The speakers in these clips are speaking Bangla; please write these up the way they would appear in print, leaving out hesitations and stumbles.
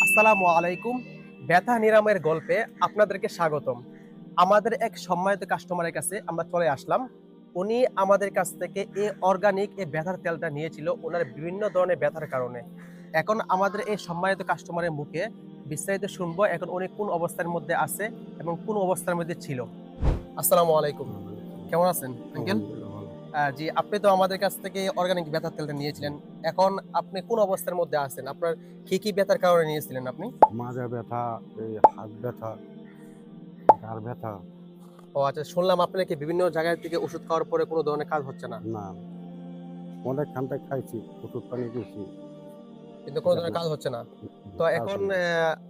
আসসালামু আলাইকুম। ব্যথা নিরাময়ের গল্পে আপনাদেরকে স্বাগতম। আমাদের এক সম্মানিত কাস্টমারের কাছে আমরা চলে আসলাম। উনি আমাদের কাছ থেকে অর্গানিক ব্যথার তেলটা নিয়েছিল ওনার বিভিন্ন ধরনের ব্যথার কারণে। এখন আমাদের এই সম্মানিত কাস্টমারের মুখে বিস্তারিত শুনবো এখন উনি কোন অবস্থার মধ্যে আছে এবং কোন অবস্থার মধ্যে ছিল। আসসালামু আলাইকুম। কেমন আছেন আঙ্কেল? আলহামদুলিল্লাহ ভালো। জি, আপনি তো আমাদের কাছ থেকে অর্গানিক ব্যথার তেলটা নিয়েছিলেন। এখন আপনি কোন অবস্থার মধ্যে আছেন? আপনার কি ব্যথার কারণে নিয়েছিলেন আপনি? মাজা ব্যথা, এই হাত ব্যথা, ঘাড় ব্যথা। ও আচ্ছা, শুনলাম আপনি নাকি বিভিন্ন জায়গা থেকে ওষুধ খাওয়ার পরে কোন ধরনের কাজ হচ্ছে না। না, অনেক খানটা খাইছি, ওষুধ পানি দিয়েছি। কিন্তু কোন কিন্তু ধরনের কাজ হচ্ছে না। তো কাজ এখন হয় না।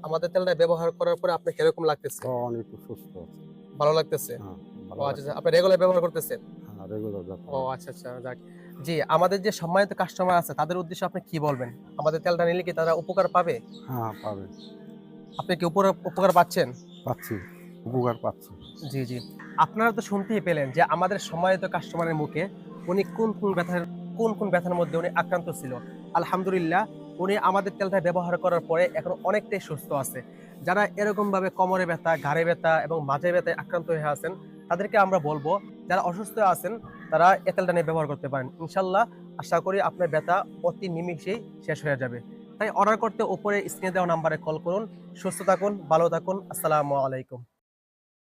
আমাদের তেলটা ব্যবহার করার পরে আপনার কিরকম লাগতেছে? তখন একটু সুস্থ আছে। ভালো লাগতেছে? হ্যাঁ, ও ভালো আচ্ছা, আচ্ছা। লাগছে। আপনি রেগুলার ব্যবহার করতেছেন? হ্যাঁ, রেগুলার ব্যথা ও হয়। আচ্ছা, আচ্ছা। যাক। জি, আমাদের যে সম্মানিত কাস্টমার আছে তাদের উদ্দেশ্যে আপনি কি বলবেন? আমাদের তেলটা নিলে কি তারা উপকার পাবে? হ্যাঁ, পাবে। আপনি কি উপকার পাচ্ছেন? পাচ্ছি, উপকার পাচ্ছি। জি, জি। আপনারা তো শুনতেই পেলেন যে আমাদের সম্মানিত কাস্টমারের মুখে উনি কোন ব্যথার মধ্যে উনি আক্রান্ত ছিল। আলহামদুলিল্লাহ উনি আমাদের তেলটা ব্যবহার করার পরে এখন অনেকটাই সুস্থ আছে। যারা এরকমভাবে কোমরে ব্যথা, ঘাড়ে ব্যথা এবং মাঝে ব্যথায় আক্রান্ত হয়ে আছেন, তাদেরকে আমরা বলব যারা অসুস্থ আছেন তারা এই তেলটা নিয়ে ব্যবহার করতে পারেন। ইনশাআল্লাহ আশা করি আপনার ব্যথা অতি নিমিষেই শেষ হয়ে যাবে। তাই অর্ডার করতে উপরে স্ক্রিনে দেওয়া নাম্বারে কল করুন। সুস্থ থাকুন, ভালো থাকুন। আসসালামু আলাইকুম।